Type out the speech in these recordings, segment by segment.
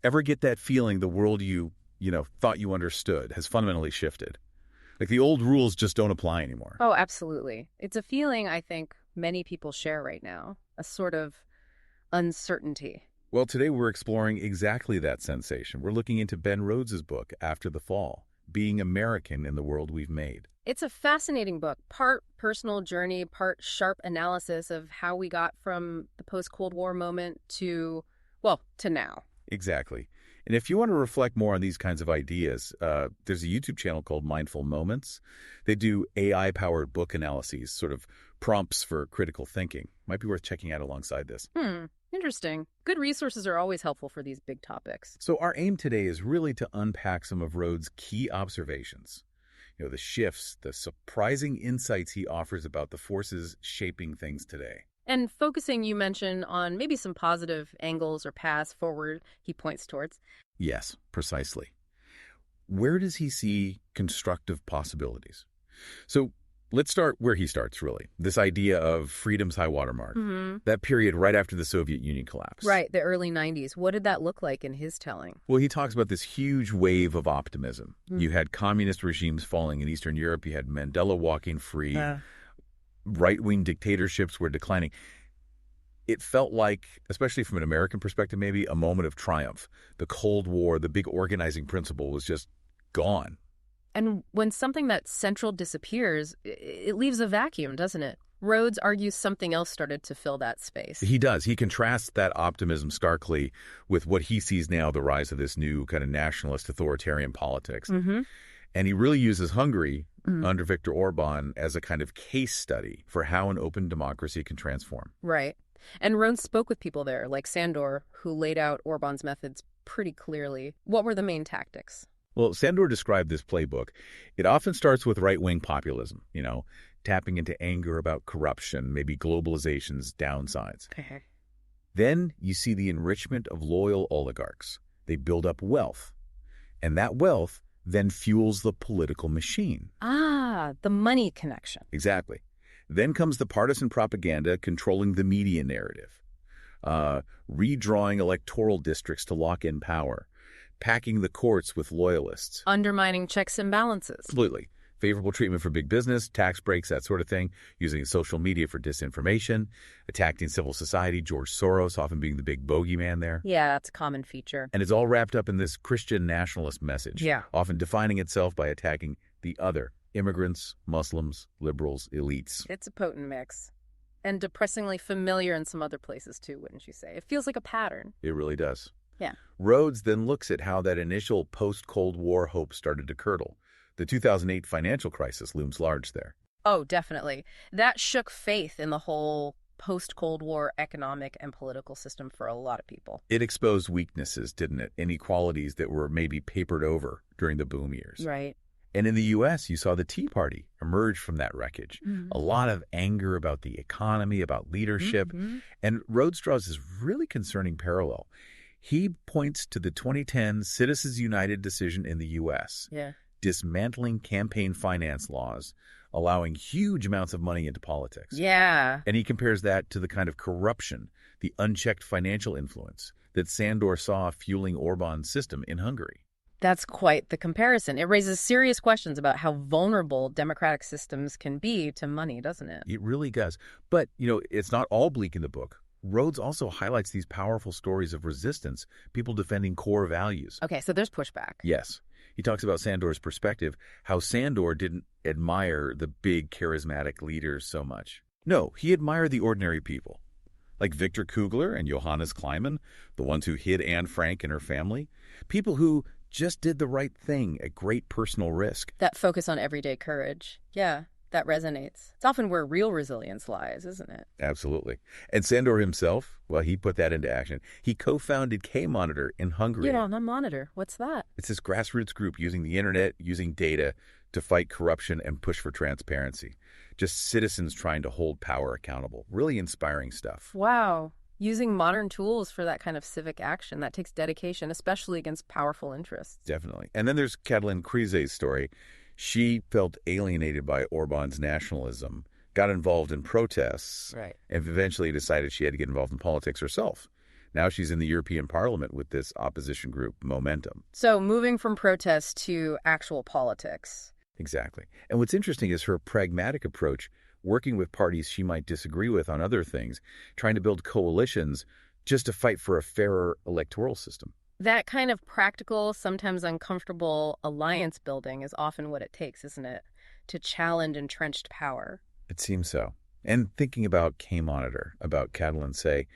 Ever get that feeling the world you thought you understood has fundamentally shifted? Like the old rules just don't apply anymore. Oh, absolutely. It's a feeling I think many people share right now, a sort of uncertainty. Well, today we're exploring exactly that sensation. We're looking into Ben Rhodes' book, After the Fall, Being American in the World We've Made. It's a fascinating book, part personal journey, part sharp analysis of how we got from the post-Cold War moment to, well, to now. Exactly. And if you want to reflect more on these kinds of ideas, there's a YouTube channel called Mindful Moments. They do AI-powered book analyses, sort of prompts for critical thinking. Might be worth checking out alongside this. Interesting. Good resources are always helpful for these big topics. So our aim today is really to unpack some of Rhodes' key observations. The shifts, the surprising insights he offers about the forces shaping things today. And focusing, you mentioned, on maybe some positive angles or paths forward he points towards. Yes, precisely. Where does he see constructive possibilities? So let's start where he starts, really. This idea of freedom's high watermark, that period right after the Soviet Union collapse. Right, the early 90s. What did that look like in his telling? Well, he talks about this huge wave of optimism. You had communist regimes falling in Eastern Europe. You had Mandela walking free. Right-wing dictatorships were declining. It felt like, especially from an American perspective maybe, a moment of triumph. The Cold War, the big organizing principle was just gone. And when something that's central disappears, it leaves a vacuum, doesn't it? Rhodes argues something else started to fill that space. He does. He contrasts that optimism starkly with what he sees now, the rise of this new kind of nationalist authoritarian politics. And he really uses Hungary under Viktor Orban as a kind of case study for how an open democracy can transform. Right. And Rhodes spoke with people there, like Sandor, who laid out Orban's methods pretty clearly. What were the main tactics? Well, Sandor described this playbook. It often starts with right-wing populism, tapping into anger about corruption, maybe globalization's downsides. Then you see the enrichment of loyal oligarchs. They build up wealth. And that wealth then fuels the political machine. Ah, the money connection. Exactly. Then comes the partisan propaganda controlling the media narrative, redrawing electoral districts to lock in power, packing the courts with loyalists. Undermining checks and balances. Absolutely. Favorable treatment for big business, tax breaks, that sort of thing, using social media for disinformation, attacking civil society, George Soros often being the big bogeyman there. Yeah, that's a common feature. And it's all wrapped up in this Christian nationalist message, often defining itself by attacking the other, immigrants, Muslims, liberals, elites. It's a potent mix. And depressingly familiar in some other places too, wouldn't you say? It feels like a pattern. It really does. Yeah. Rhodes then looks at how that initial post-Cold War hope started to curdle. The 2008 financial crisis looms large there. Oh, definitely. That shook faith in the whole post-Cold War economic and political system for a lot of people. It exposed weaknesses, didn't it? Inequalities that were maybe papered over during the boom years. Right. And in the U.S., you saw the Tea Party emerge from that wreckage. A lot of anger about the economy, about leadership. And Rhodes draws this really concerning parallel. He points to the 2010 Citizens United decision in the U.S. Dismantling campaign finance laws, allowing huge amounts of money into politics. Yeah. And he compares that to the kind of corruption, the unchecked financial influence that Sandor saw fueling Orban's system in Hungary. That's quite the comparison. It raises serious questions about how vulnerable democratic systems can be to money, doesn't it? It really does. But, it's not all bleak in the book. Rhodes also highlights these powerful stories of resistance, people defending core values. Okay, so there's pushback. Yes. He talks about Sandor's perspective, how Sandor didn't admire the big charismatic leaders so much. No, he admired the ordinary people, like Victor Kugler and Johannes Kleiman, the ones who hid Anne Frank and her family, people who just did the right thing at great personal risk. That focus on everyday courage. Yeah, that resonates. It's often where real resilience lies, isn't it? Absolutely. And Sandor himself, well, he put that into action. He co-founded K-Monitor in Hungary. You know, the Monitor. What's that? It's this grassroots group using the internet, using data to fight corruption and push for transparency. Just citizens trying to hold power accountable. Really inspiring stuff. Wow. Using modern tools for that kind of civic action, that takes dedication, especially against powerful interests. Definitely. And then there's Catalin Crises' story. She felt alienated by Orban's nationalism, got involved in protests, and eventually decided she had to get involved in politics herself. Now she's in the European Parliament with this opposition group, Momentum. So moving from protest to actual politics. Exactly. And what's interesting is her pragmatic approach, working with parties she might disagree with on other things, trying to build coalitions just to fight for a fairer electoral system. That kind of practical, sometimes uncomfortable alliance building is often what it takes, isn't it? To challenge entrenched power. It seems so. And thinking about K-Monitor, about Catalan say,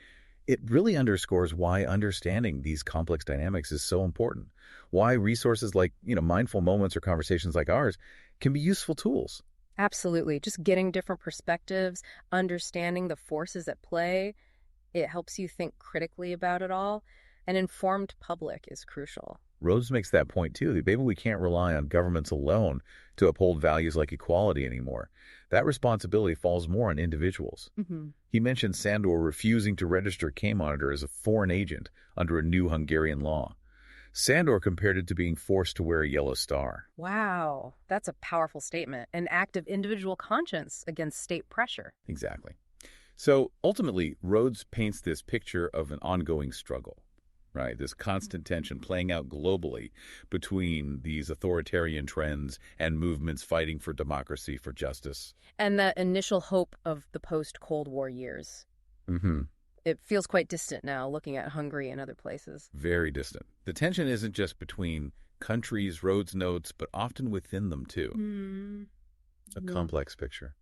it really underscores why understanding these complex dynamics is so important. Why resources like, mindful moments or conversations like ours can be useful tools. Absolutely. Just getting different perspectives, understanding the forces at play, it helps you think critically about it all. An informed public is crucial. Rhodes makes that point too. Maybe we can't rely on governments alone to uphold values like equality anymore. That responsibility falls more on individuals. He mentioned Sandor refusing to register K-Monitor as a foreign agent under a new Hungarian law. Sandor compared it to being forced to wear a yellow star. Wow, that's a powerful statement. An act of individual conscience against state pressure. Exactly. So ultimately, Rhodes paints this picture of an ongoing struggle. Right, this constant tension playing out globally between these authoritarian trends and movements fighting for democracy, for justice. And that initial hope of the post-Cold War years. It feels quite distant now, looking at Hungary and other places. Very distant. The tension isn't just between countries, Rhodes notes, but often within them, too. A complex picture.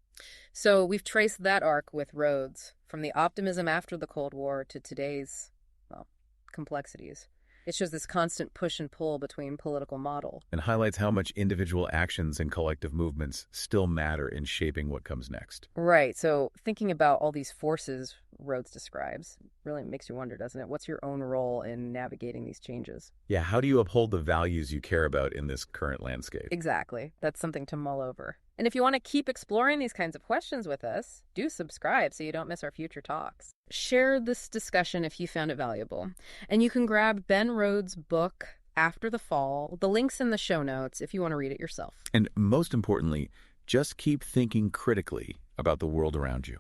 So we've traced that arc with Rhodes, from the optimism after the Cold War to today's, complexities. It shows this constant push and pull between political model. And highlights how much individual actions and collective movements still matter in shaping what comes next. Right. So thinking about all these forces Rhodes describes really makes you wonder, doesn't it? What's your own role in navigating these changes? Yeah, how do you uphold the values you care about in this current landscape? Exactly. That's something to mull over. And if you want to keep exploring these kinds of questions with us, do subscribe so you don't miss our future talks. Share this discussion if you found it valuable. And you can grab Ben Rhodes' book, After the Fall. The link's in the show notes if you want to read it yourself. And most importantly, just keep thinking critically about the world around you.